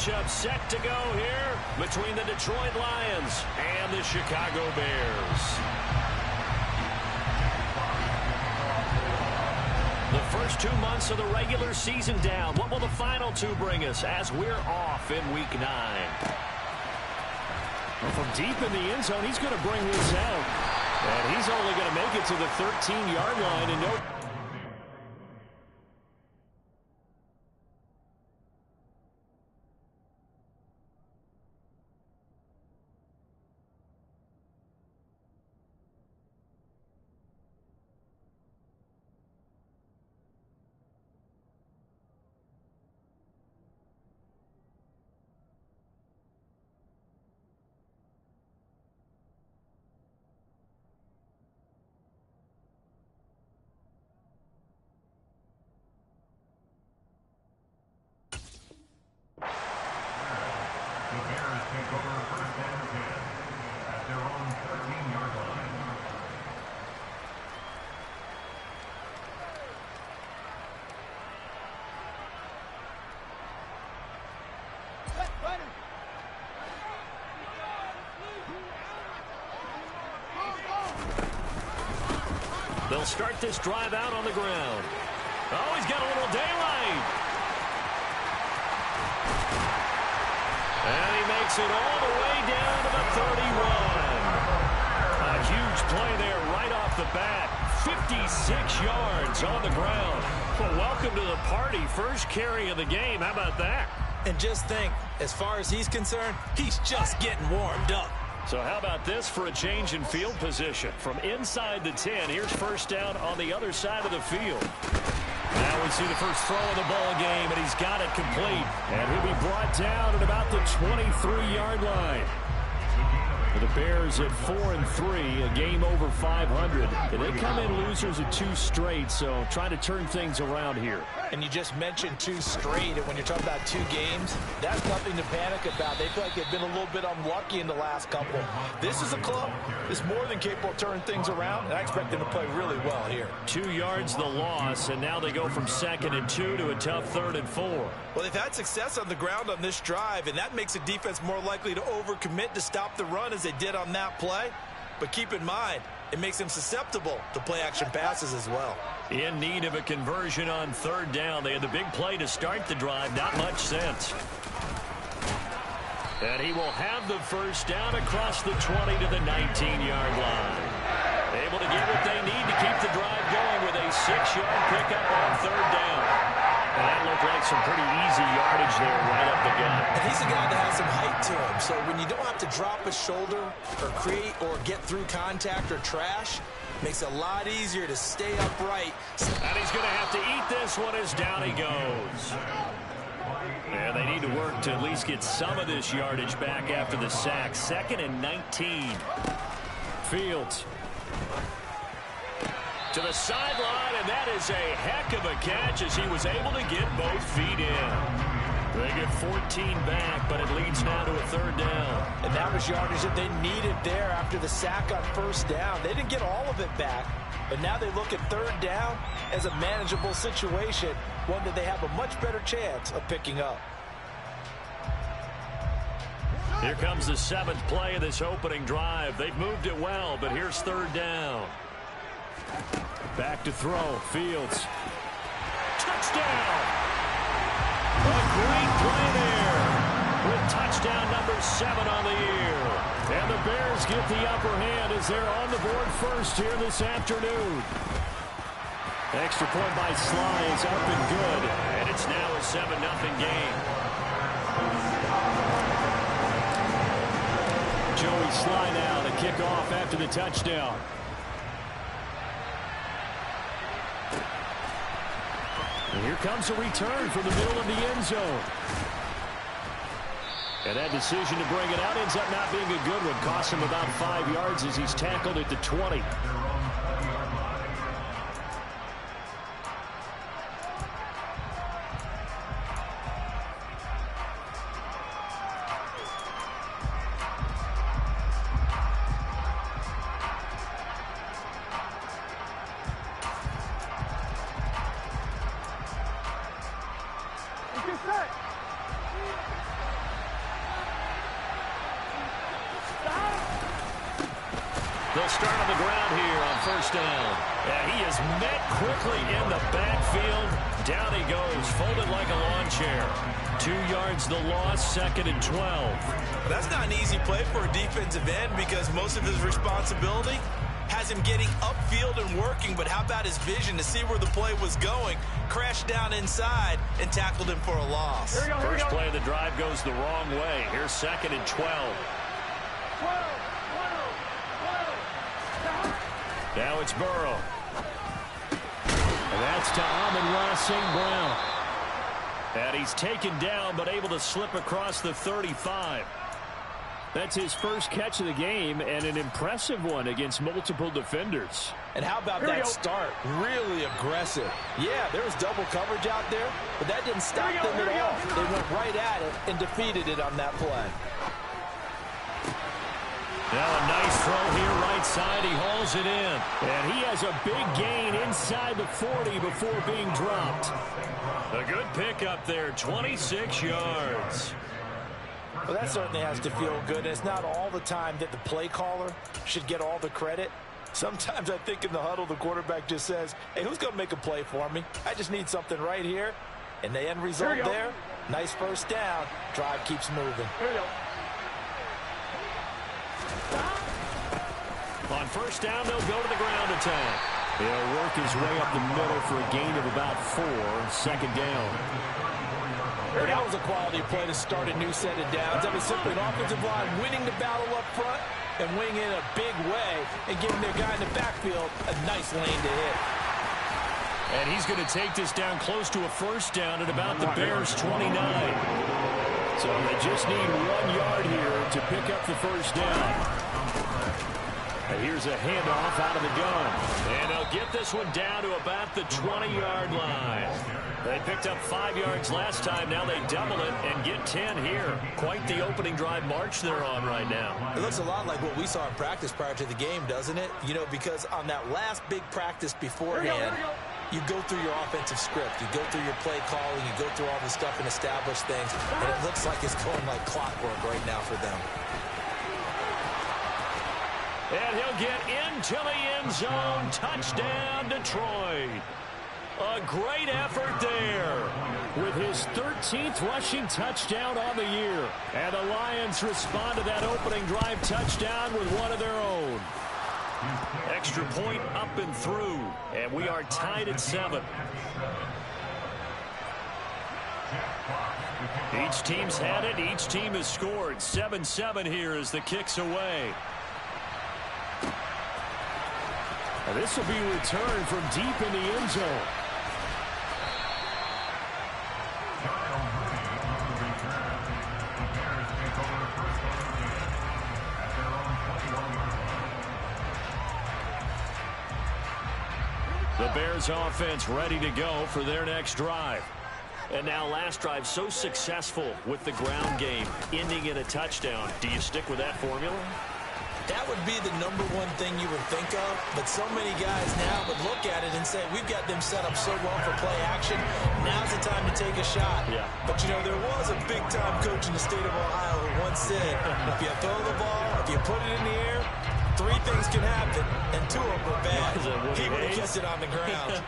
matchup set to go here between the Detroit Lions and the Chicago Bears. The first 2 months of the regular season down. What will the final two bring us as we're off in Week 9? Well, from deep in the end zone, he's going to bring this out. And he's only going to make it to the 13-yard line and no. They'll start this drive out on the ground. Oh, he's got a little daylight. And he makes it all the way down to the 31. A huge play there right off the bat. 56 yards on the ground. Well, welcome to the party. First carry of the game. How about that? And just think, as far as he's concerned, he's just getting warmed up. So how about this for a change in field position? From inside the 10, here's first down on the other side of the field. Now we see the first throw of the ball game, and he's got it complete. And he'll be brought down at about the 23-yard line. For the Bears at 4-3, a game over 500. And they come in losers at 2 straight, so trying to turn things around here. And you just mentioned 2 straight, and when you're talking about 2 games, that's nothing to panic about. They feel like they've been a little bit unlucky in the last couple. This is a club that's more than capable of turning things around, and I expect them to play really well here. 2 yards the loss, and now they go from 2nd and 2 to a tough 3rd and 4. Well, they've had success on the ground on this drive, and that makes the defense more likely to overcommit to stop the run as they did on that play. But keep in mind, it makes them susceptible to play-action passes as well. In need of a conversion on 3rd down. They had the big play to start the drive. Not much sense. And he will have the first down across the 20 to the 19-yard line. Able to get what they need to keep the drive going with a 6-yard pickup on 3rd down. And that looked like some pretty easy yardage there right up the gut. And he's a guy that has some height to him. So when you don't have to drop a shoulder or create or get through contact or trash, makes it a lot easier to stay upright. And he's going to have to eat this one as down he goes. And they need to work to at least get some of this yardage back after the sack. 2nd and 19. Fields to the sideline, and that is a heck of a catch as he was able to get both feet in. They get 14 back, but it leads now to a 3rd down. And that was yardage that they needed there after the sack on 1st down. They didn't get all of it back, but now they look at 3rd down as a manageable situation, one that they have a much better chance of picking up. Here comes the 7th play of this opening drive. They've moved it well, but here's 3rd down. Back to throw. Fields. Touchdown! A great play there with touchdown number 7 on the year. And the Bears get the upper hand as they're on the board first here this afternoon. Extra point by Sly is up and good. And it's now a 7-0 game. Joey Sly now to kick off after the touchdown. And here comes a return from the middle of the end zone. And that decision to bring it out ends up not being a good one. Costs him about 5 yards as he's tackled at the 20. They'll start on the ground here on first down. And he is met quickly in the backfield. Down he goes, folded like a lawn chair. 2 yards the loss, 2nd and 12. Well, that's not an easy play for a defensive end because most of his responsibility has him getting upfield and working, but how about his vision to see where the play was going, crashed down inside, and tackled him for a loss. First play of the drive goes the wrong way. Here's 2nd and 12. Now it's Burrow. And that's to Amon-Ra St. Brown. And he's taken down, but able to slip across the 35. That's his first catch of the game, and an impressive one against multiple defenders. And how about that start? Really aggressive. Yeah, there was double coverage out there, but that didn't stop them at all. They went right at it and defeated it on that play. Now a nice throw here right side. He hauls it in. And he has a big gain inside the 40 before being dropped. A good pickup there, 26 yards. Well, that certainly has to feel good. And it's not all the time that the play caller should get all the credit. Sometimes I think in the huddle, the quarterback just says, hey, who's going to make a play for me? I just need something right here. And the end result there, nice first down. Drive keeps moving. On first down, they'll go to the ground attack. He'll work his way up the middle for a gain of about 4, 2nd down. Well, that was a quality play to start a new set of downs. That was simply an offensive line winning the battle up front and winning in a big way and giving their guy in the backfield a nice lane to hit. And he's going to take this down close to a first down at about the Bears' 29. So they just need 1 yard here to pick up the first down. And here's a handoff out of the gun. And they'll get this one down to about the 20-yard line. They picked up 5 yards last time. Now they double it and get 10 here. Quite the opening drive march they're on right now. It looks a lot like what we saw in practice prior to the game, doesn't it? You know, because on that last big practice beforehand, you go through your offensive script. You go through your play calling. You go through all the stuff and establish things. And it looks like it's going like clockwork right now for them. And he'll get into the end zone. Touchdown, Detroit. A great effort there with his 13th rushing touchdown on the year. And the Lions respond to that opening drive touchdown with one of their own. Extra point up and through. And we are tied at 7. Each team's had it. Each team has scored. 7-7 here as the kick's away. And this will be returned from deep in the end zone. The Bears offense ready to go for their next drive. And now last drive so successful with the ground game, ending in a touchdown. Do you stick with that formula? That would be the #1 thing you would think of, but so many guys now would look at it and say, we've got them set up so well for play action. Now's the time to take a shot. Yeah. But, you know, there was a big-time coach in the state of Ohio who once said, if you throw the ball, if you put it in the air, 3 things can happen, and 2 of them were bad. He would have kept it on the ground.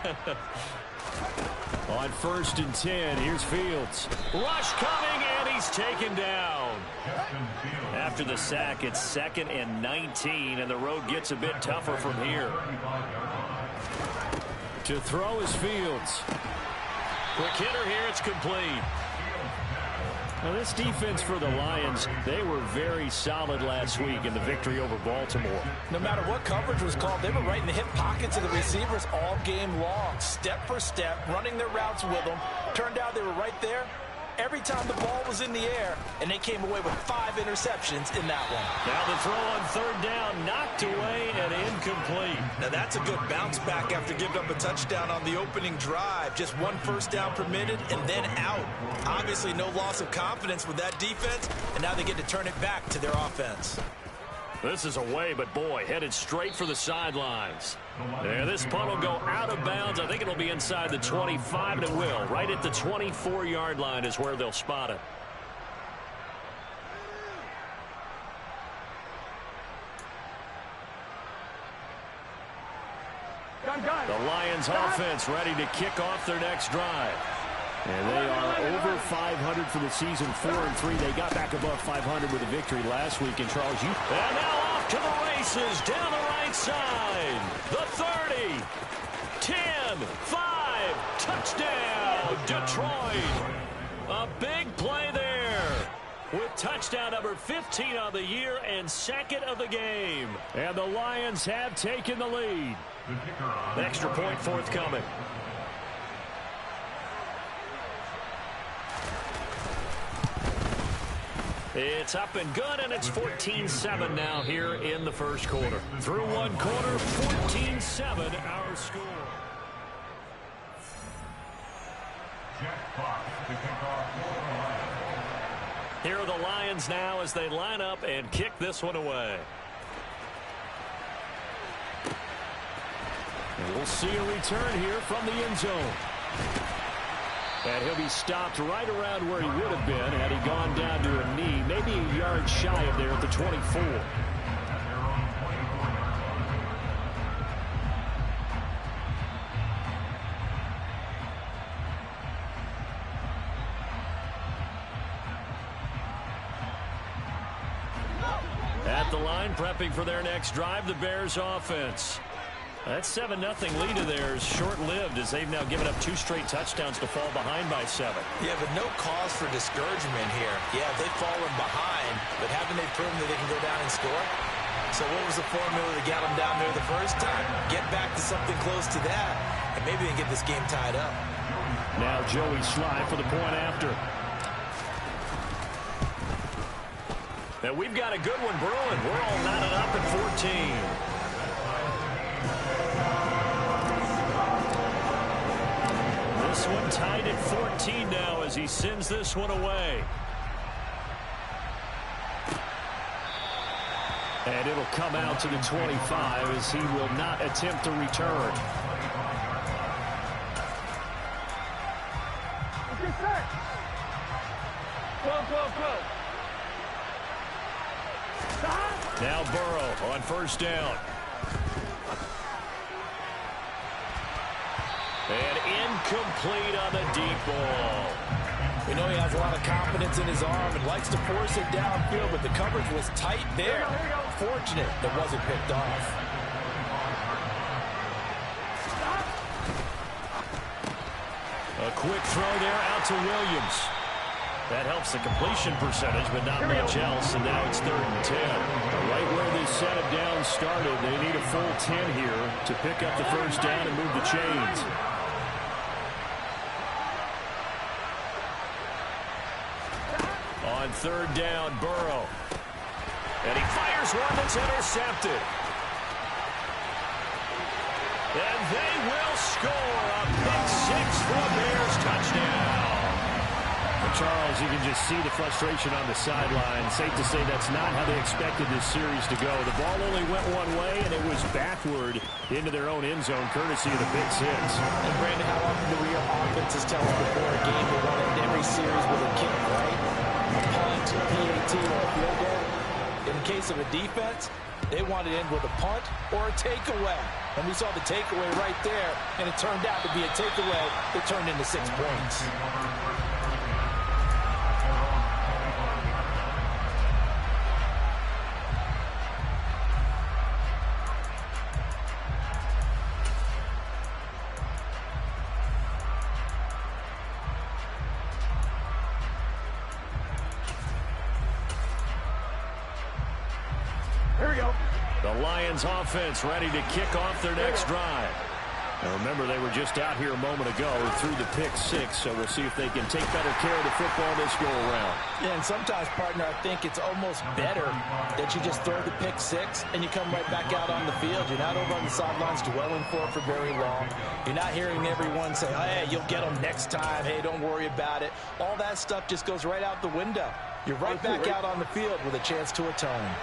On 1st and 10, here's Fields. Rush coming, and he's taken down. After the sack, it's 2nd and 19, and the road gets a bit tougher from here. To throw is Fields. Quick hitter here, it's complete. Now this defense for the Lions, they were very solid last week in the victory over Baltimore. No matter what coverage was called, they were right in the hip pockets of the receivers all game long, step for step, running their routes with them. Turned out they were right there every time the ball was in the air, and they came away with 5 interceptions in that one. Now the throw on 3rd down, knocked away and incomplete. Now that's a good bounce back after giving up a touchdown on the opening drive. Just 1 first down permitted and then out. Obviously no loss of confidence with that defense, and now they get to turn it back to their offense. This is away, but boy, headed straight for the sidelines. And this punt will go out of bounds. I think it'll be inside the 25, and it will. Right at the 24-yard line is where they'll spot it. The Lions offense ready to kick off their next drive. And they are over 500 for the season, 4-3. They got back above 500 with a victory last week. And Charles, you... And now off to the races down the right side. The 30, 10, 5, touchdown, Detroit. A big play there with touchdown number 15 on the year and second of the game. And the Lions have taken the lead. An extra point forthcoming. It's up and good, and it's 14-7 now here in the first quarter. Through one quarter, 14-7 our score. Here are the Lions now as they line up and kick this one away. And we'll see a return here from the end zone. And he'll be stopped right around where he would have been had he gone down to a knee, maybe a yard shy of there at the 24. At the line, prepping for their next drive, the Bears offense. That 7-0 lead of theirs short-lived as they've now given up 2 straight touchdowns to fall behind by 7. Yeah, but no cause for discouragement here. Yeah, they've fallen behind, but haven't they proven that they can go down and score? So what was the formula that got them down there the first time? Get back to something close to that, and maybe they can get this game tied up. Now Joey Sly for the point after. And we've got a good one brewing. We're all knotted up at 14. This one tied at 14 now as he sends this one away. And it'll come out to the 25 as he will not attempt to return. Now Burrow on first down. And incomplete on the deep ball. We know he has a lot of confidence in his arm and likes to force it downfield, but the coverage was tight there. Fortunate that wasn't picked off. A quick throw there out to Williams. That helps the completion percentage, but not much else, and now it's 3rd and 10. Right where they set it down started, they need a full 10 here to pick up the first down and move the chains. On 3rd down, Burrow. And he fires one that's intercepted. And they will score a pick 6 for a Bears touchdown. Charles, you can just see the frustration on the sideline. Safe to say that's not how they expected this series to go. The ball only went one way, and it was backward into their own end zone, courtesy of the pick 6. And Brandon, how often do we hear offenses tell us before a game they want to end every series with a kick, right? A punt, a PAT, or a field goal. In the case of a defense, they want to end with a punt or a takeaway. And we saw the takeaway right there, and it turned out to be a takeaway that turned into 6 points. The Lions offense ready to kick off their next drive. And remember, they were just out here a moment ago through the pick 6, so we'll see if they can take better care of the football this go-around. Yeah, and sometimes, partner, I think it's almost better that you just throw the pick 6 and you come right back out on the field. You're not over on the sidelines dwelling for it for very long. You're not hearing everyone say, oh, hey, you'll get them next time. Hey, don't worry about it. All that stuff just goes right out the window. You're right back out on the field with a chance to atone.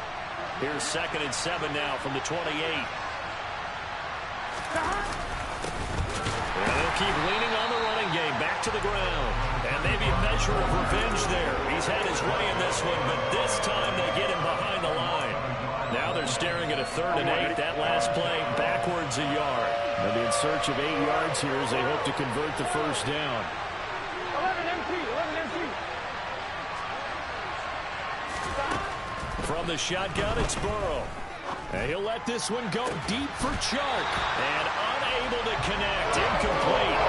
Here's 2nd and 7 now from the 28. And they'll keep leaning on the running game, back to the ground. And maybe a measure of revenge there. He's had his way in this one, but this time they get him behind the line. Now they're staring at a 3rd and 8. That last play backwards a yard. They'll be in search of 8 yards here as they hope to convert the first down. 11 MT. From the shotgun, it's Burrow. And he'll let this one go deep for Chark. And unable to connect. Incomplete.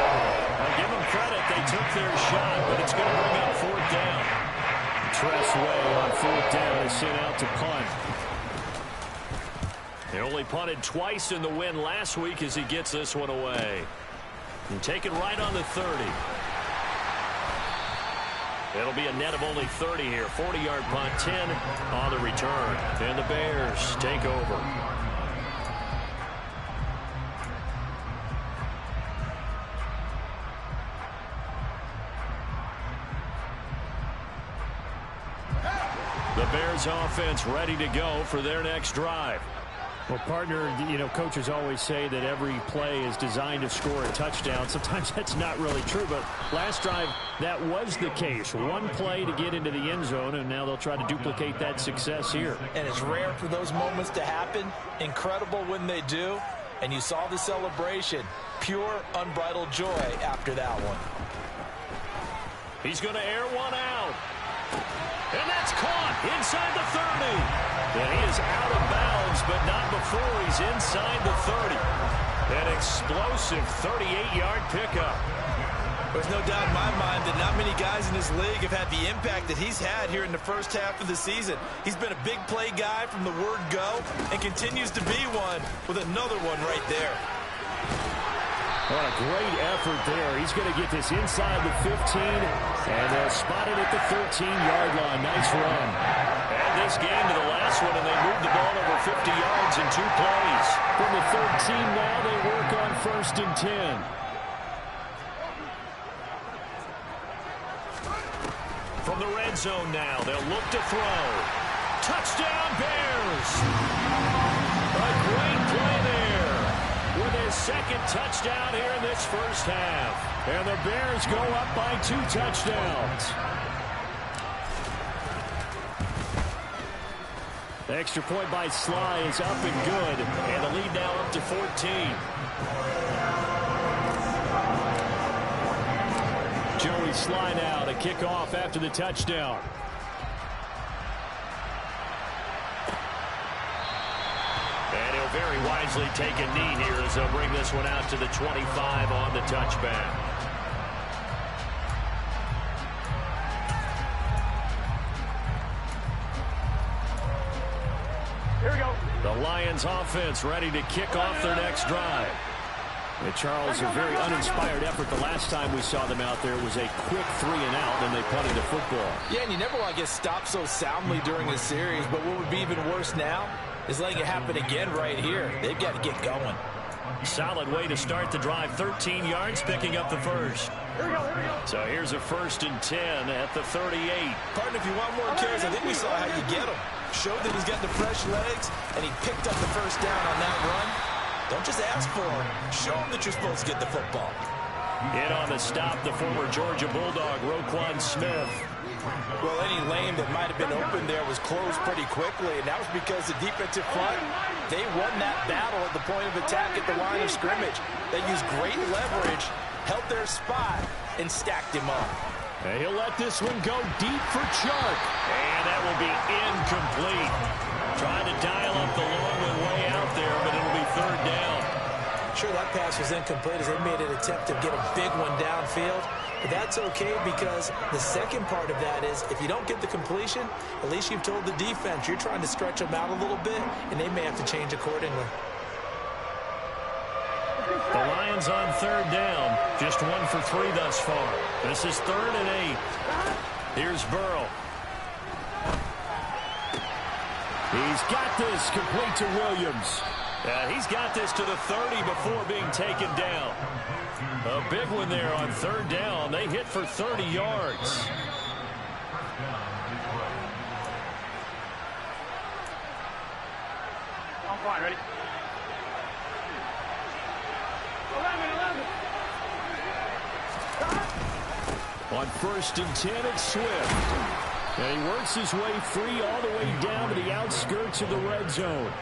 I'll give them credit. They took their shot, but it's going to bring up 4th down. Tressway on 4th down is sent out to punt. They only punted twice in the win last week as he gets this one away. And take it right on the 30. It'll be a net of only 30 here. 40-yard punt, 10 on the return. And the Bears take over. The Bears offense ready to go for their next drive. Well, partner, coaches always say that every play is designed to score a touchdown. Sometimes that's not really true, but last drive, that was the case. One play to get into the end zone, and now they'll try to duplicate that success here. And it's rare for those moments to happen. Incredible when they do. And you saw the celebration. Pure, unbridled joy after that one. He's going to air one out. And that's caught inside the 30. And he is out of bounds, but not before he's inside the 30. An explosive 38-yard pickup. There's no doubt in my mind that not many guys in this league have had the impact that he's had here in the first half of the season. He's been a big play guy from the word go and continues to be one with another one right there. What a great effort there. He's going to get this inside the 15, and they'll spot it at the 13-yard line. Nice run. And this game to the last one, and they moved the ball over 50 yards in 2 plays. From the 13 now, they work on 1st and 10. From the red zone now, they'll look to throw. Touchdown, Bears! A great play there. With his 2nd touchdown here in this first half. And the Bears go up by 2 touchdowns. The extra point by Sly is up and good. And the lead now up to 14. Joey Sly now to kick off after the touchdown. And he'll very wisely take a knee here as they'll bring this one out to the 25 on the touchback. Here we go. The Lions offense ready to kick off their next drive. And Charles, a very uninspired effort the last time we saw them out there was a quick 3 and out, and they punted the football. Yeah, and you never want to get stopped so soundly during the series, but what would be even worse now is letting it happen again right here. They've got to get going. Solid way to start the drive. 13 yards, picking up the first. Here we go. So here's a 1st and 10 at the 38. Partner, if you want more carries, I think we saw how you get him. Showed that he's got the fresh legs, and he picked up the first down on that run. Don't just ask for him. Show him that you're supposed to get the football. In on the stop, the former Georgia Bulldog, Roquan Smith. Well, any lane that might have been open there was closed pretty quickly, and that was because the defensive front, they won that battle at the point of attack at the line of scrimmage. They used great leverage, held their spot, and stacked him up. And he'll let this one go deep for Chark. And that will be incomplete. Trying to dial up the long one way out there, but it'll be 3rd down. Sure, that pass was incomplete as they made an attempt to get a big one downfield. But that's okay because the second part of that is if you don't get the completion, at least you've told the defense you're trying to stretch them out a little bit, and they may have to change accordingly. The Lions on 3rd down. Just 1 for 3 thus far. This is 3rd and 8. Here's Burrow. He's got this complete to Williams. He's got this to the 30 before being taken down. A big one there on 3rd down. They hit for 30 yards. I'm fine. Ready? 11. On 1st and 10, it's Swift. And he works his way free all the way down to the outskirts of the red zone.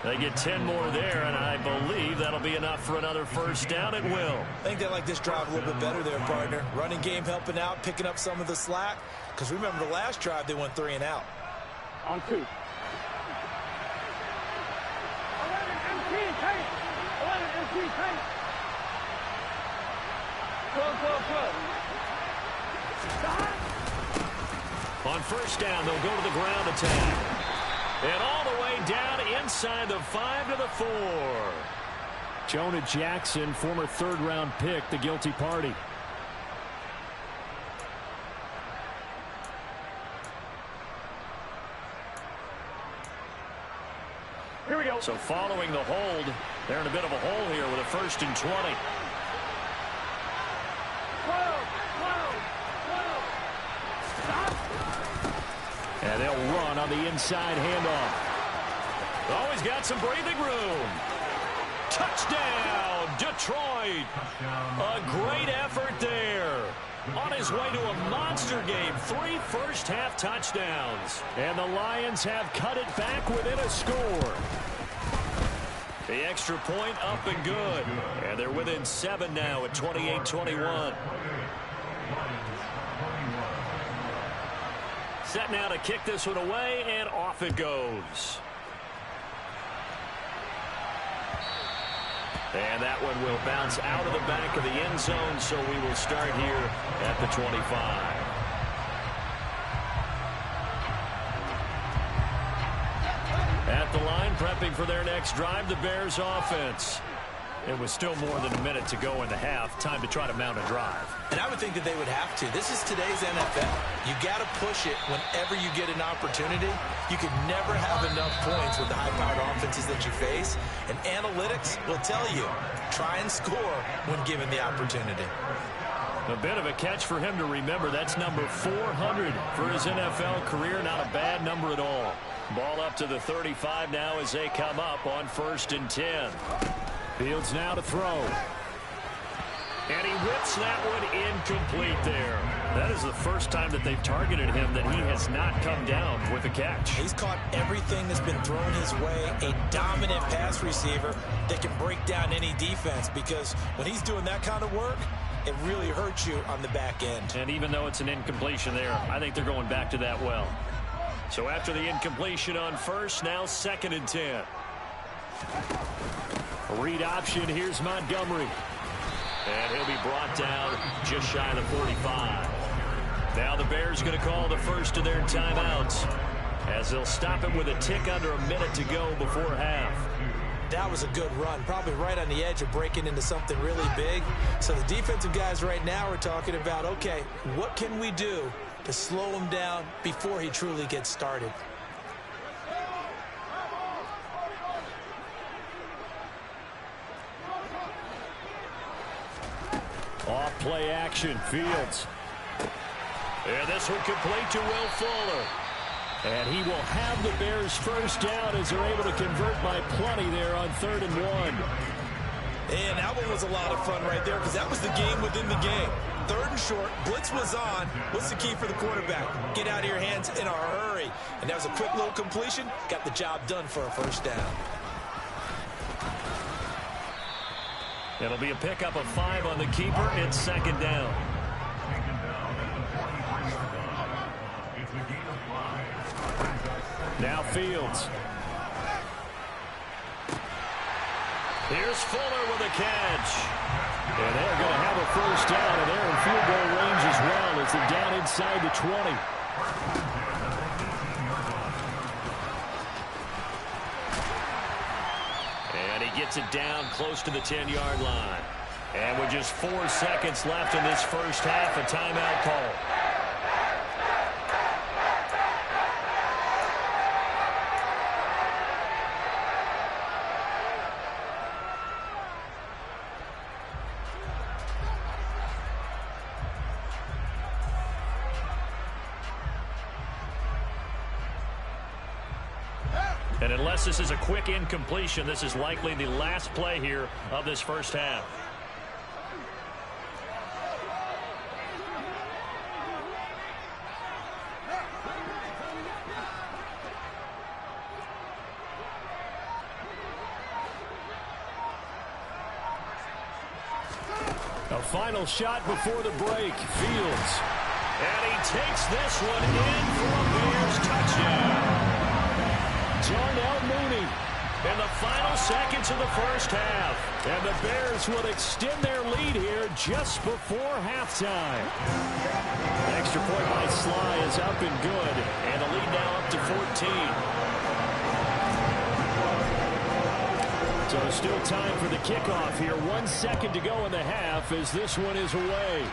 They get 10 more there, and I believe that'll be enough for another first down. It will. I think they like this drive a little bit better there, partner. Running game helping out, picking up some of the slack. Because remember, the last drive, they went 3 and out. On 2. 11 MT tank. 11 MT tank. 12, 12, 12. On first down, they'll go to the ground attack. And all the way down inside the 5 to the 4. Jonah Jackson, former third-round pick, the guilty party. Here we go. So following the hold, they're in a bit of a hole here with a 1st and 20. 12, 12, 12. Stop. And they'll run on the inside handoff. Always got some breathing room. Touchdown, Detroit. A great effort there. On his way to a monster game, 3 first-half touchdowns. And the Lions have cut it back within a score. The extra point up and good. And they're within 7 now at 28-21. Set now to kick this one away, and off it goes. And that one will bounce out of the back of the end zone, so we will start here at the 25. At the line, prepping for their next drive, the Bears offense. It was still more than a minute to go in the half. Time to try to mount a drive. And I would think that they would have to. This is today's NFL. You got to push it whenever you get an opportunity. You can never have enough points with the high-powered offenses that you face. And analytics will tell you, try and score when given the opportunity. A bit of a catch for him to remember. That's number 400 for his NFL career. Not a bad number at all. Ball up to the 35 now as they come up on 1st and 10. Fields now to throw. And he whips that one incomplete there. That is the first time that they've targeted him that he has not come down with a catch. He's caught everything that's been thrown his way. A dominant pass receiver that can break down any defense, because when he's doing that kind of work, it really hurts you on the back end. And even though it's an incompletion there, I think they're going back to that well. So after the incompletion on 1st, now 2nd and 10. Read option, here's Montgomery. And he'll be brought down just shy of the 45. Now the Bears going to call the first of their timeouts, as they'll stop it with a tick under a minute to go before half. That was a good run, probably right on the edge of breaking into something really big. So the defensive guys right now are talking about, okay, what can we do to slow him down before he truly gets started? Off play action, Fields. And this one complete to Will Fuller. And he will have the Bears first down as they're able to convert by plenty there on 3rd and 1. And that one was a lot of fun right there, because that was the game within the game. 3rd and short, blitz was on. What's the key for the quarterback? Get out of your hands in a hurry. And that was a quick little completion. Got the job done for a first down. It'll be a pickup of 5 on the keeper. It's 2nd down. Now Fields. Here's Fuller with a catch. And they're going to have a first down, and they're in field goal range as well as they're down inside the 20. And he gets it down close to the 10-yard line. And with just 4 seconds left in this first half, a timeout call. And unless this is a quick incompletion, this is likely the last play here of this first half. Final shot before the break. Fields. And he takes this one in for a Bears touchdown. Darnell Mooney in the final seconds of the first half. And the Bears will extend their lead here just before halftime. Extra point by Sly is up and good. And the lead now up to 14. So still time for the kickoff here. 1 second to go in the half as this one is away.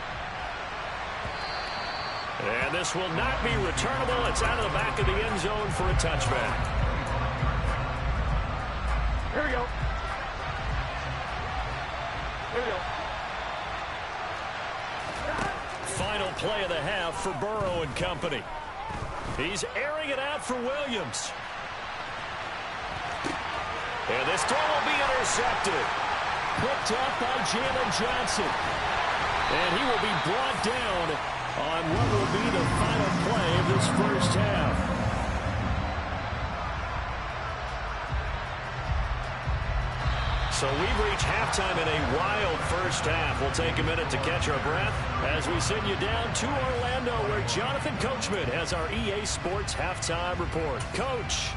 And this will not be returnable. It's out of the back of the end zone for a touchback. Here we go. Here we go. Final play of the half for Burrow and company. He's airing it out for Williams. And this throw will be intercepted. Picked up by Jalen Johnson. And he will be brought down on what will be the final play of this first half. So we've reached halftime in a wild first half. We'll take a minute to catch our breath as we send you down to Orlando, where Jonathan Coachman has our EA Sports halftime report. Coach.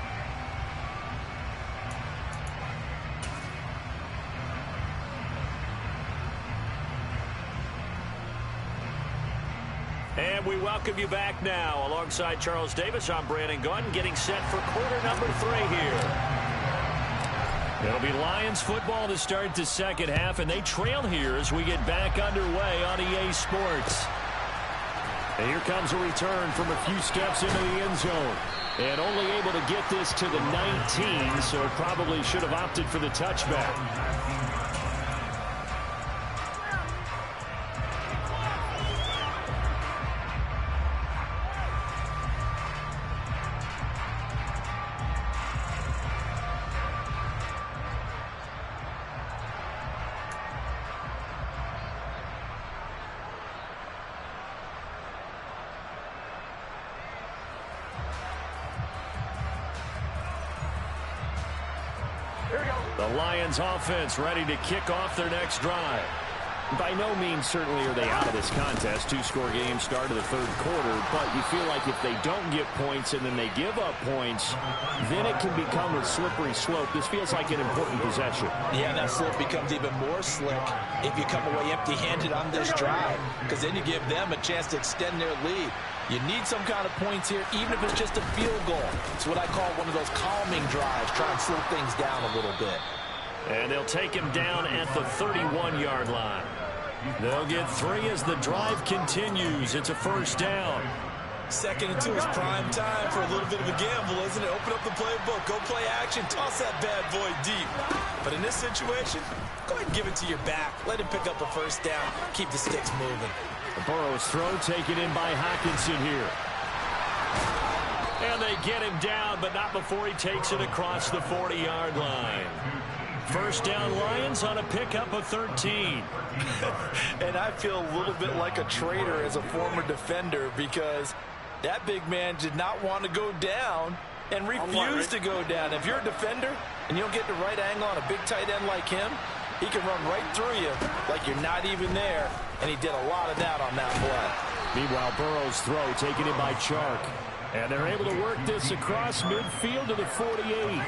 And we welcome you back now. Alongside Charles Davis, I'm Brandon Gunn, getting set for quarter number 3 here. It'll be Lions football to start the second half, and they trail here as we get back underway on EA Sports. And here comes a return from a few steps into the end zone. And only able to get this to the 19, so probably should have opted for the touchback. The Lions offense ready to kick off their next drive. By no means certainly are they out of this contest. 2-score game start of the third quarter, but you feel like if they don't get points and then they give up points, then it can become a slippery slope. This feels like an important possession. Yeah, that slope becomes even more slick if you come away empty-handed on this drive, because then you give them a chance to extend their lead. You need some kind of points here, even if it's just a field goal. It's what I call one of those calming drives, try and slow things down a little bit. And they'll take him down at the 31-yard line. They'll get 3 as the drive continues. It's a first down. 2nd and 2 is prime time for a little bit of a gamble, isn't it? Open up the playbook, go play action, toss that bad boy deep. But in this situation, go ahead and give it to your back. Let him pick up a first down. Keep the sticks moving. Burrow's throw taken in by Hockenson here. And they get him down, but not before he takes it across the 40-yard line. First down Lions on a pickup of 13. And I feel a little bit like a traitor as a former defender, because that big man did not want to go down and refused to go down. If you're a defender and you don't get the right angle on a big tight end like him, he can run right through you like you're not even there, and he did a lot of that on that play. Meanwhile, Burrow's throw taken in by Chark. And they're able to work this across midfield to the 48.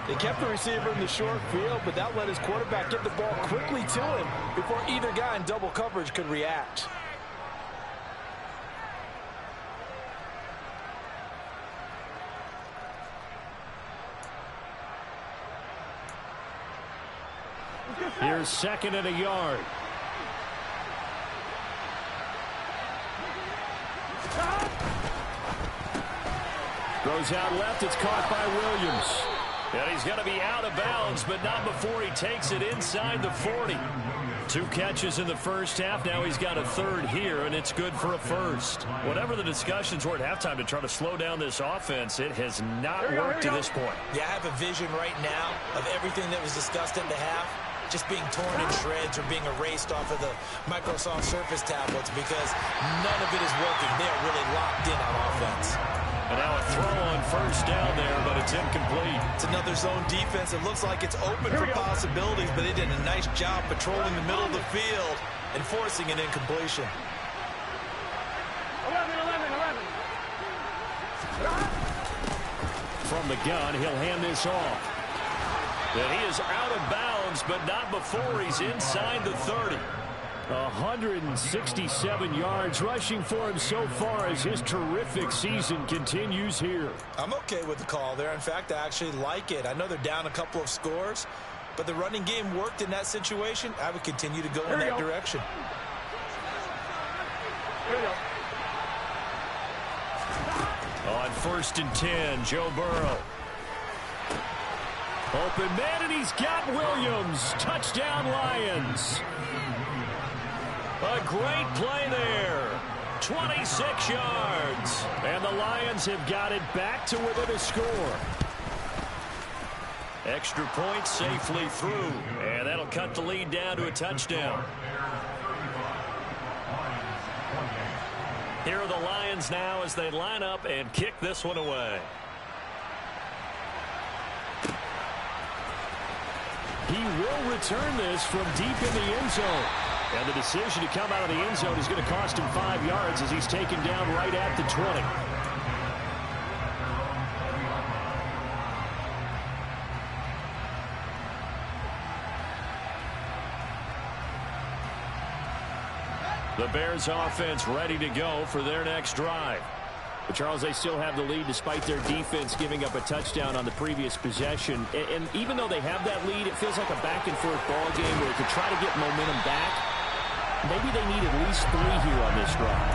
They kept the receiver in the short field, but that let his quarterback get the ball quickly to him before either guy in double coverage could react. Here's 2nd and a yard. Throws out left. It's caught by Williams. And he's going to be out of bounds, but not before he takes it inside the 40. 2 catches in the first half. Now he's got a 3rd here, and it's good for a first. Whatever the discussions were at halftime to try to slow down this offense, it has not worked to this point. Yeah, I have a vision right now of everything that was discussed at the half just being torn in shreds or being erased off of the Microsoft Surface tablets, because none of it is working. They're really locked in on offense. And now a throw on first down there, but it's incomplete. It's another zone defense. It looks like it's open for possibilities, but they did a nice job patrolling the middle of the field and forcing an incompletion. 11. From the gun, he'll hand this off. And he is out of bounds, but not before he's inside the 30. 167 yards rushing for him so far as his terrific season continues here. I'm okay with the call there. In fact, I actually like it. I know they're down a couple of scores, but the running game worked in that situation. I would continue to go in that direction. Here we go. On 1st and 10, Joe Burrow. Open man, and he's got Williams. Touchdown, Lions. A great play there. 26 yards. And the Lions have got it back to within a score. Extra point safely through. And that'll cut the lead down to a touchdown. Here are the Lions now as they line up and kick this one away. He will return this from deep in the end zone. And the decision to come out of the end zone is going to cost him 5 yards as he's taken down right at the 20. The Bears offense ready to go for their next drive. But Charles, they still have the lead despite their defense giving up a touchdown on the previous possession. And even though they have that lead, it feels like a back-and-forth ball game where to try to get momentum back, maybe they need at least 3 here on this drive.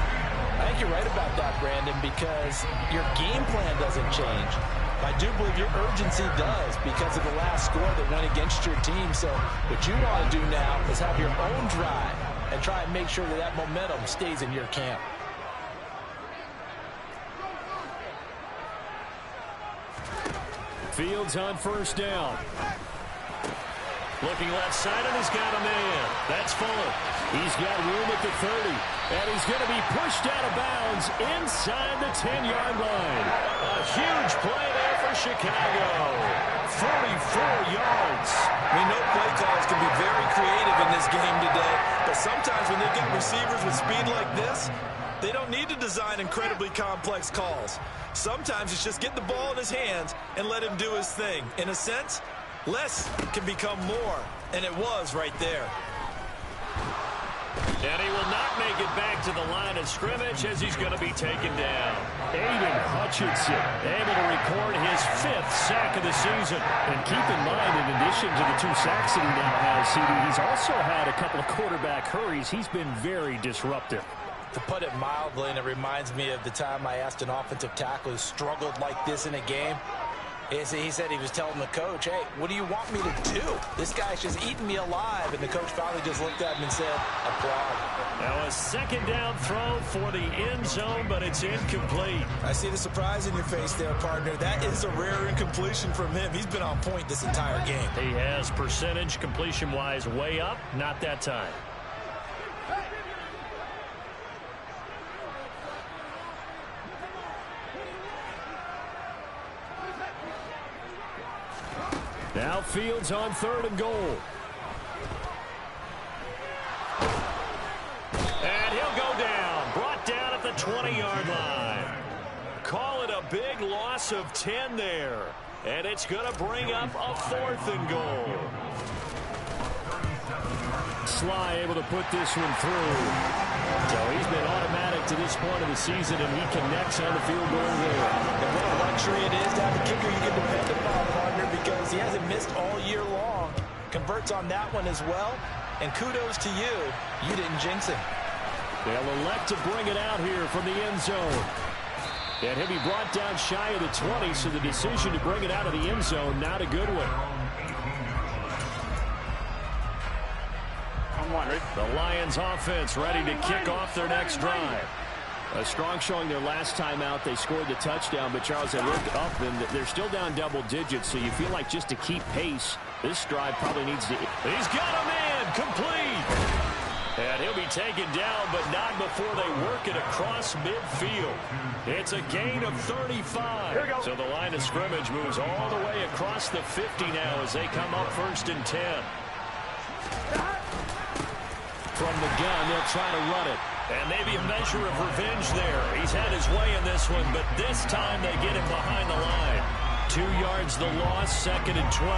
I think you're right about that, Brandon, because your game plan doesn't change. I do believe your urgency does because of the last score that went against your team. So what you want to do now is have your own drive and try and make sure that that momentum stays in your camp. Fields on 1st down. Looking left side, and he's got a man. That's Fuller. He's got room at the 30, and he's going to be pushed out of bounds inside the 10-yard line. A huge play there for Chicago. 44 yards. We know play calls can be very creative in this game today, but sometimes when they get receivers with speed like this, they don't need to design incredibly complex calls. Sometimes it's just get the ball in his hands and let him do his thing. In a sense, less can become more, and it was right there. And he will not make it back to the line of scrimmage as he's going to be taken down. Aiden Hutchinson able to record his 5th sack of the season. And keep in mind, in addition to the 2 sacks that he now has, CD, he's also had a couple of quarterback hurries. He's been very disruptive. To put it mildly, and it reminds me of the time I asked an offensive tackle who struggled like this in a game. He said he was telling the coach, hey, what do you want me to do? This guy's just eating me alive. And the coach finally just looked at him and said, applaud. Now a 2nd down throw for the end zone, but it's incomplete. I see the surprise in your face there, partner. That is a rare incompletion from him. He's been on point this entire game. He has percentage completion-wise way up, not that time. Now Fields on 3rd and goal. And he'll go down. Brought down at the 20-yard line. Call it a big loss of 10 there. And it's going to bring up a 4th and goal. Sly able to put this one through. So he's been automatic to this point of the season, and he connects on the field goal there. And what a luxury it is to have a kicker you can depend upon, partner, because he hasn't missed all year long. Converts on that one as well. And kudos to you. You didn't jinx him. They'll elect to bring it out here from the end zone. And he'll be brought down shy of the 20, so the decision to bring it out of the end zone, not a good one. The Lions offense ready to kick off their next drive. A strong showing their last time out. They scored the touchdown, but Charles, they look up and they're still down double digits, so you feel like just to keep pace, this drive probably needs to... He's got a man, complete. And he'll be taken down, but not before they work it across midfield. It's a gain of 35. So the line of scrimmage moves all the way across the 50 now as they come up 1st and 10. from the gun. They'll try to run it. And maybe a measure of revenge there. He's had his way in this one, but this time they get him behind the line. 2 yards the loss, 2nd and 12.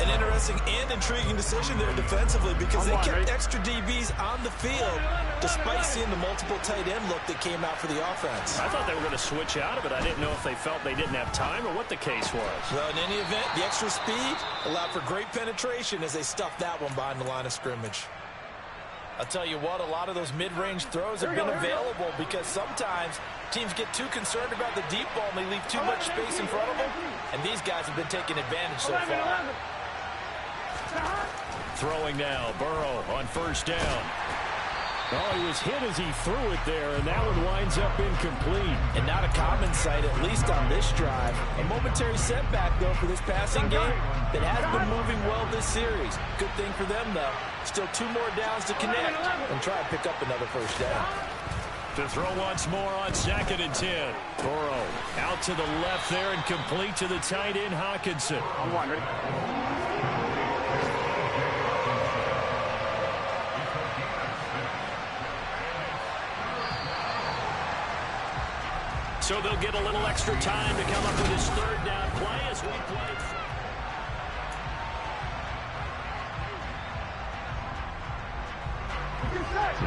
An interesting and intriguing decision there defensively because they kept extra DBs on the field despite seeing the multiple tight end look that came out for the offense. I thought they were going to switch out of it. I didn't know if they felt they didn't have time or what the case was. Well, in any event, the extra speed allowed for great penetration as they stuffed that one behind the line of scrimmage. I'll tell you what, a lot of those mid-range throws have been available because sometimes teams get too concerned about the deep ball and they leave too much space in front of them, and these guys have been taking advantage so far. Throwing now, Burrow on 1st down. Oh, he was hit as he threw it there, and that one winds up incomplete. And not a common sight, at least on this drive. A momentary setback, though, for this passing game that has been moving well this series. Good thing for them, though. Still 2 more downs to connect and try to pick up another 1st down. To throw once more on 2nd and 10. Burrow out to the left there and complete to the tight end, Hawkinson. On 1, ready? So they'll get a little extra time to come up with his 3rd down play as we play.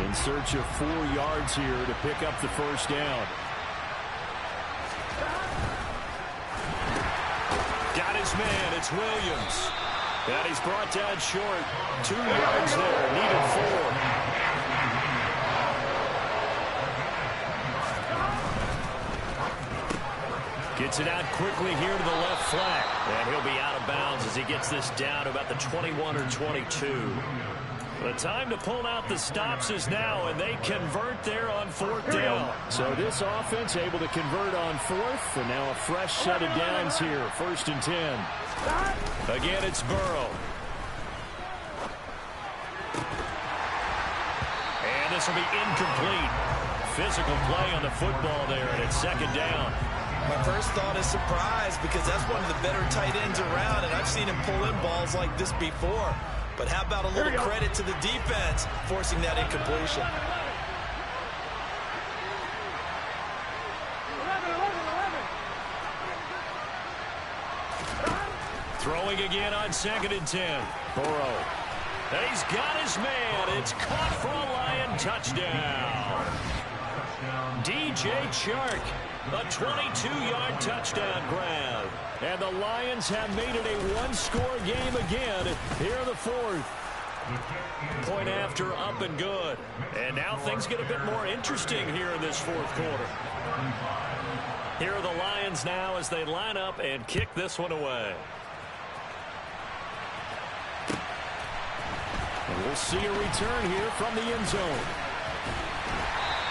In search of 4 yards here to pick up the 1st down. Got his man. It's Williams. And he's brought down short. 2 yards there. Needed 4. Gets it out quickly here to the left flat. And he'll be out of bounds as he gets this down to about the 21 or 22. The time to pull out the stops is now, and they convert there on 4th down. So this offense able to convert on 4th, and now a fresh set of downs here, 1st and 10. Again, it's Burrow. And this will be incomplete. Physical play on the football there, and it's 2nd down. My first thought is surprise because that's one of the better tight ends around, and I've seen him pull in balls like this before. But how about a little credit to the defense forcing that incompletion? 11. Throwing again on 2nd and 10. Burrow. He's got his man. It's caught for a Lion touchdown. DJ Chark. A 22-yard touchdown grab. And the Lions have made it a 1-score game again here in the 4th. Point after, up and good. And now things get a bit more interesting here in this 4th quarter. Here are the Lions now as they line up and kick this one away. And we'll see a return here from the end zone.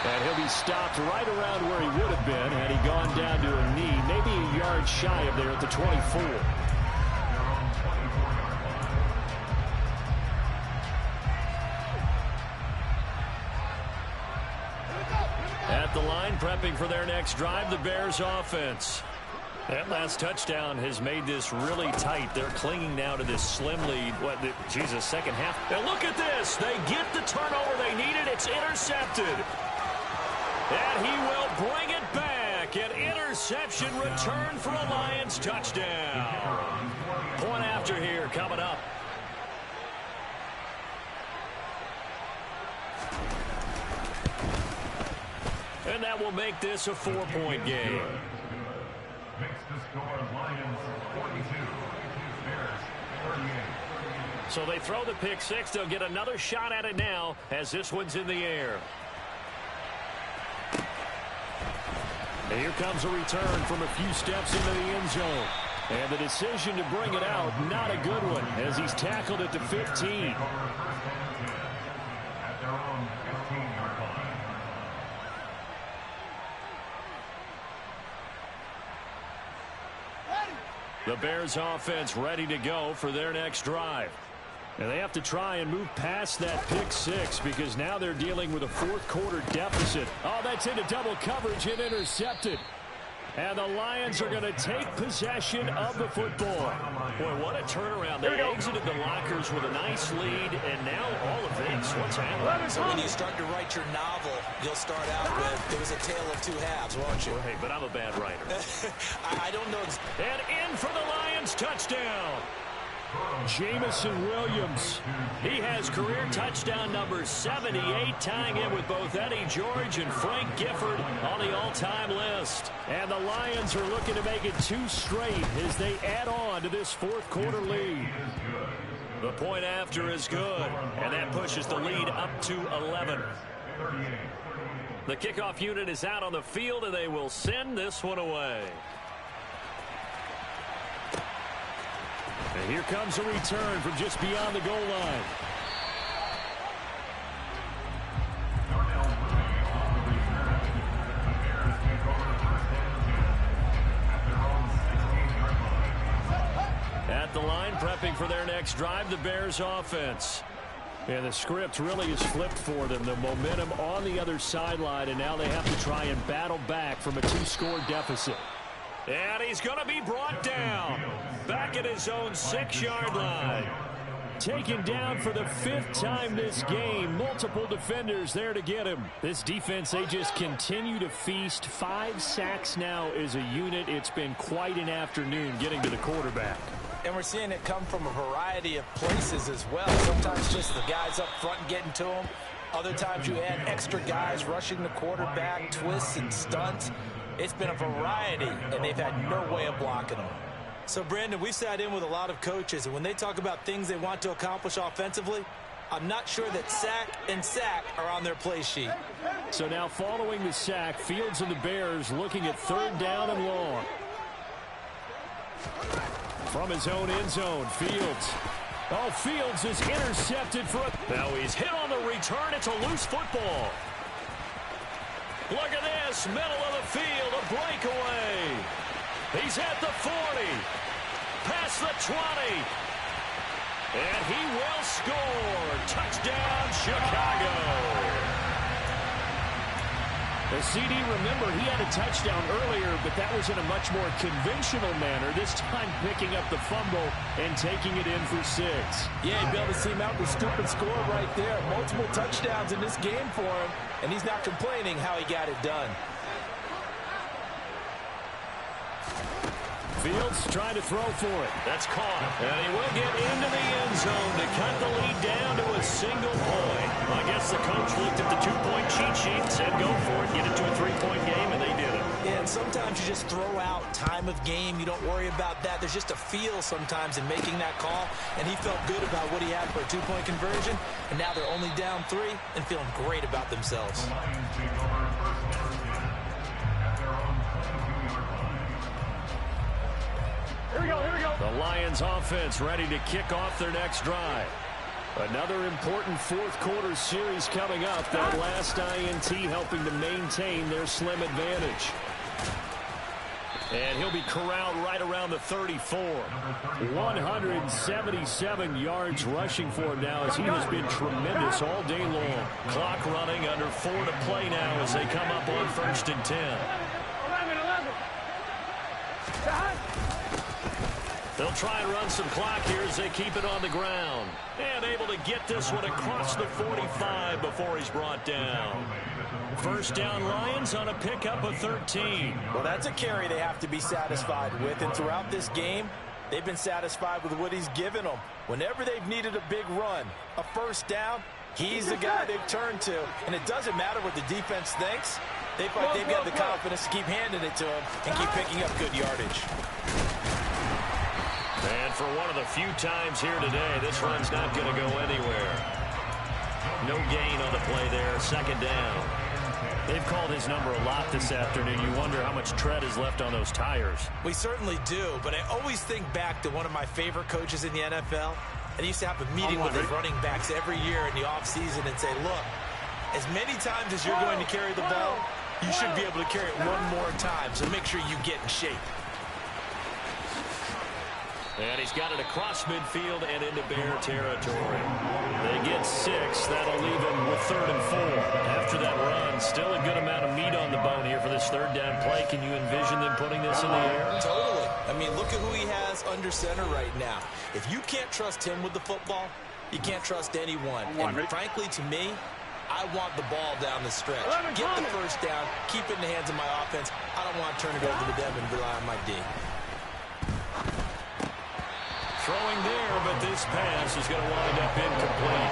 And he'll be stopped right around where he would have been had he gone down to a knee, maybe a yard shy of there at the 24. At the line, prepping for their next drive, the Bears offense. That last touchdown has made this really tight. They're clinging now to this slim lead. Second half. And look at this. They get the turnover they needed. It's intercepted. And he will bring it back. An interception return for a Lions touchdown. Point after here coming up. And that will make this a 4-point game. Makes the score Lions 42, Bears 38. So they throw the pick six. They'll get another shot at it now as this one's in the air. And here comes a return from a few steps into the end zone. And the decision to bring it out, not a good one, as he's tackled at the 15. At their own 15-yard line. The Bears offense ready to go for their next drive. And they have to try and move past that pick six because now they're dealing with a fourth quarter deficit. Oh, that's into double coverage and intercepted. And the Lions are going to take possession of the football. Boy, what a turnaround. They exited the lockers with a nice lead, and now all of this. What's happening? So when you start to write your novel, you'll start out with, it was a tale of two halves, won't you? Hey, but I'm a bad writer. I don't know. And in for the Lions, touchdown. Jamison Williams. He has career touchdown number 78, tying in with both Eddie George and Frank Gifford on the all-time list. And the Lions are looking to make it 2 straight as they add on to this fourth quarter lead. The point after is good, and that pushes the lead up to 11. The kickoff unit is out on the field, and they will send this one away. And here comes a return from just beyond the goal line. At the line, prepping for their next drive, the Bears offense. And the script really is flipped for them. The momentum on the other sideline, and now they have to try and battle back from a 2-score deficit. And he's going to be brought down. Back at his own 6-yard line. Taken down for the 5th time this game. Multiple defenders there to get him. This defense, they just continue to feast. 5 sacks now as a unit. It's been quite an afternoon getting to the quarterback. And we're seeing it come from a variety of places as well. Sometimes just the guys up front getting to him. Other times you add extra guys rushing the quarterback, twists and stunts. It's been a variety, and they've had no way of blocking them. So, Brandon, we sat in with a lot of coaches, and when they talk about things they want to accomplish offensively, I'm not sure that sack and sack are on their play sheet. So now following the sack, Fields and the Bears looking at 3rd down and long. From his own end zone, Fields. Oh, Fields is intercepted for a... Now he's hit on the return. It's a loose football. Look at this, middle of the field, a breakaway. He's at the 40, past the 20, and he will score. Touchdown, Chicago. The CD, remember, he had a touchdown earlier, but that was in a much more conventional manner, this time picking up the fumble and taking it in for 6. Yeah, he bailed his team out with a stupid score right there. Multiple touchdowns in this game for him, and he's not complaining how he got it done. Fields trying to throw for it. That's caught. And he will get into the end zone to cut the lead down to a single point. I guess the coach looked at the 2-point cheat sheet and said, go for it, get it to a 3-point game, and they did it. Yeah, and sometimes you just throw out time of game. You don't worry about that. There's just a feel sometimes in making that call, and he felt good about what he had for a 2-point conversion, and now they're only down 3 and feeling great about themselves. The Lions take over first and 10 at their own 22-yard line. Here we go, here we go. The Lions offense ready to kick off their next drive. Another important fourth quarter series coming up. That last INT helping to maintain their slim advantage. And he'll be corralled right around the 34. 177 yards rushing for him now as he has been tremendous all day long. Clock running, under 4 to play now as they come up on 1st and 10. 11. They'll try and run some clock here as they keep it on the ground. And able to get this one across the 45 before he's brought down. 1st down Lions on a pickup of 13. Well, that's a carry they have to be satisfied with. And throughout this game, they've been satisfied with what he's given them. Whenever they've needed a big run, a 1st down, he's the guy they've turned to. And it doesn't matter what the defense thinks. They feel like they've got the confidence to keep handing it to him and keep picking up good yardage. And for one of the few times here today, this run's not going to go anywhere. No gain on the play there, 2nd down. They've called his number a lot this afternoon. You wonder how much tread is left on those tires. We certainly do, but I always think back to one of my favorite coaches in the NFL. And he used to have a meeting with his running backs every year in the offseason and say, look, as many times as you're going to carry the ball, you should be able to carry it one more time, so make sure you get in shape. And he's got it across midfield and into Bear territory. They get 6. That'll leave him with 3rd and 4. After that run, still a good amount of meat on the bone here for this 3rd down play. Can you envision them putting this in the air? Totally. I mean, look at who he has under center right now. If you can't trust him with the football, you can't trust anyone. And frankly, to me, I want the ball down the stretch. Get the first down, keep it in the hands of my offense. I don't want to turn it over to them and rely on my D. Throwing there, but this pass is going to wind up incomplete.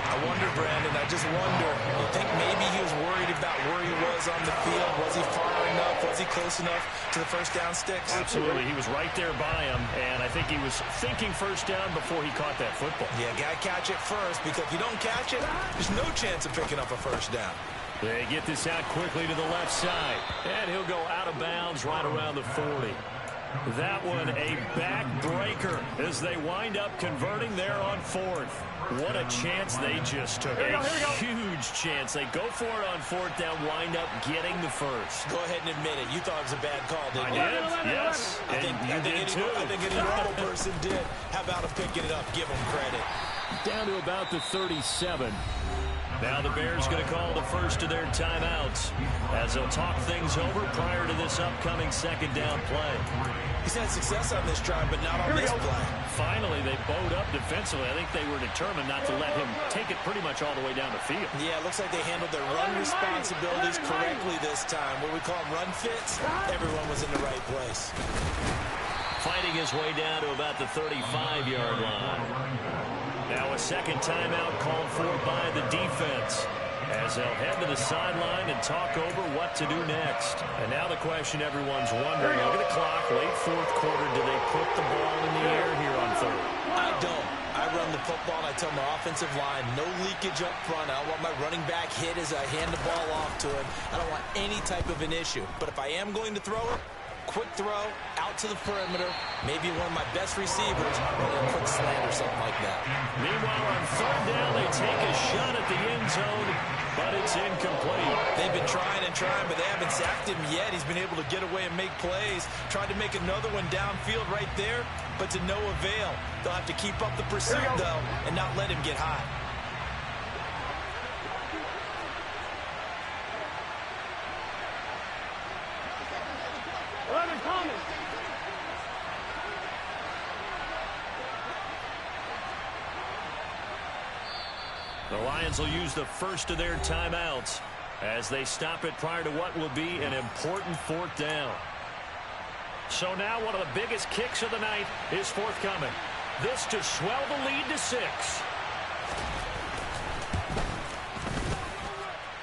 I wonder, Brandon, I just wonder, you think maybe he was worried about where he was on the field? Was he far enough? Was he close enough to the first down sticks? Absolutely. He was right there by him, and I think he was thinking first down before he caught that football. Yeah, got to catch it first, because if you don't catch it, there's no chance of picking up a first down. They get this out quickly to the left side, and he'll go out of bounds right around the 40. That one a backbreaker as they wind up converting there on 4th. What a chance they just took. A huge chance. They go for it on 4th down, wind up getting the first. Go ahead and admit it. You thought it was a bad call, didn't you? I did, yes. I think any normal person did. How about him picking it up? Give him credit. Down to about the 37. Now the Bears going to call the first of their timeouts as they'll talk things over prior to this upcoming 2nd down play. He's had success on this drive, but not on this play. Finally, they bowed up defensively. I think they were determined not to let him take it pretty much all the way down the field. Yeah, it looks like they handled their run responsibilities correctly this time. What we call them run fits, everyone was in the right place. Fighting his way down to about the 35-yard line. Now a 2nd timeout called for by the defense as they'll head to the sideline and talk over what to do next. And now the question everyone's wondering, look at the clock, late 4th quarter, do they put the ball in the air here on 3rd? I don't. I run the football and I tell my offensive line, no leakage up front. I don't want my running back hit as I hand the ball off to him. I don't want any type of an issue. But if I am going to throw it, quick throw, out to the perimeter, maybe one of my best receivers, or a quick slant or something like that. Meanwhile, on 3rd down, they take a shot at the end zone, but it's incomplete. They've been trying and trying, but they haven't sacked him yet. He's been able to get away and make plays. Tried to make another one downfield right there, but to no avail. They'll have to keep up the pursuit, though, and not let him get hot. The Lions will use the first of their timeouts as they stop it prior to what will be an important 4th down. So now one of the biggest kicks of the night is forthcoming. This to swell the lead to 6.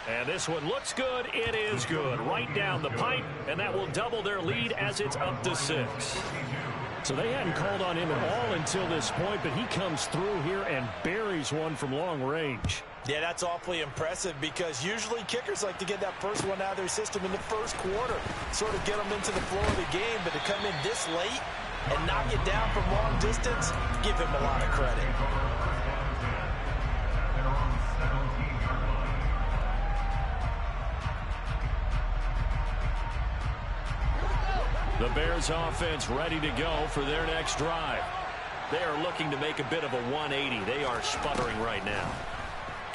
And this one looks good. It is good. Right down the pipe, and that will double their lead as it's up to 6. So they hadn't called on him at all until this point, but he comes through here and buries one from long range. Yeah, that's awfully impressive because usually kickers like to get that first one out of their system in the first quarter, sort of get them into the flow of the game, but to come in this late and knock it down from long distance, give him a lot of credit. The Bears offense ready to go for their next drive. They are looking to make a bit of a 180. They are sputtering right now.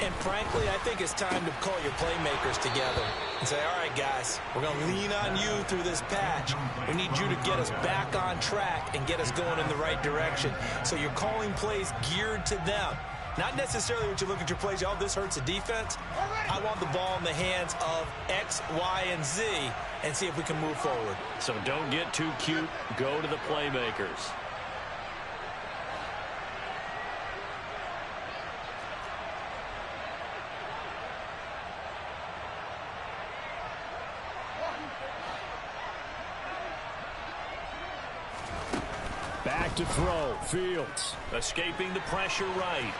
And frankly, I think it's time to call your playmakers together and say, all right, guys, we're going to lean on you through this patch. We need you to get us back on track and get us going in the right direction. So you're calling plays geared to them. Not necessarily when you look at your plays, oh, this hurts the defense. I want the ball in the hands of X, Y, and Z and see if we can move forward. So don't get too cute. Go to the playmakers. Back to throw. Fields. Escaping the pressure right.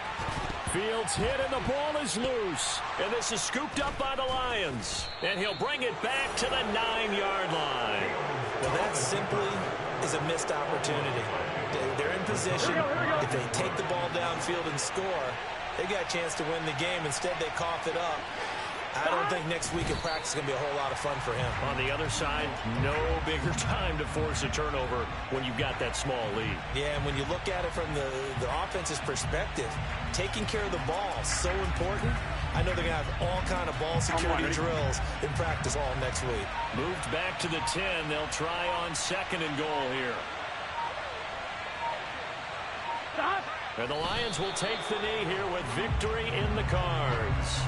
Fields hit and the ball is loose. And this is scooped up by the Lions. And he'll bring it back to the 9-yard line. Well, that simply is a missed opportunity. They're in position. If they take the ball downfield and score, they got a chance to win the game. Instead, they cough it up. I don't think next week in practice is going to be a whole lot of fun for him. On the other side, no bigger time to force a turnover when you've got that small lead. Yeah, and when you look at it from the offense's perspective, taking care of the ball is so important. I know they're going to have all kind of ball security drills in practice all next week. Moved back to the 10. They'll try on 2nd and goal here. And the Lions will take the knee here with victory in the cards.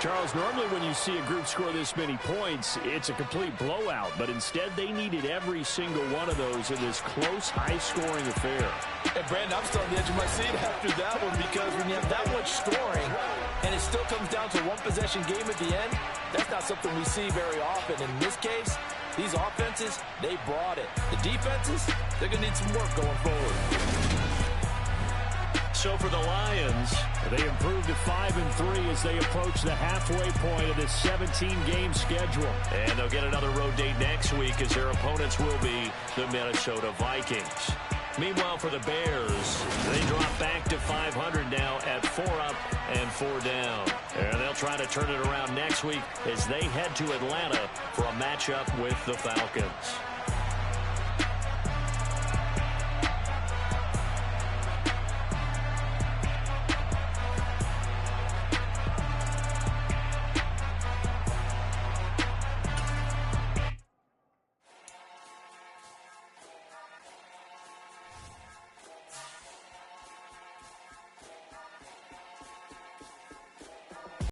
Charles, normally when you see a group score this many points, it's a complete blowout. But instead, they needed every single one of those in this close, high-scoring affair. And, Brandon, I'm still on the edge of my seat after that one because when you have that much scoring and it still comes down to a one-possession game at the end, that's not something we see very often. In this case, these offenses, they brought it. The defenses, they're going to need some work going forward. So for the Lions, they improved to 5-3 as they approach the halfway point of this 17-game schedule. And they'll get another road date next week as their opponents will be the Minnesota Vikings. Meanwhile, for the Bears, they drop back to 500 now at 4 up and 4 down. And they'll try to turn it around next week as they head to Atlanta for a matchup with the Falcons.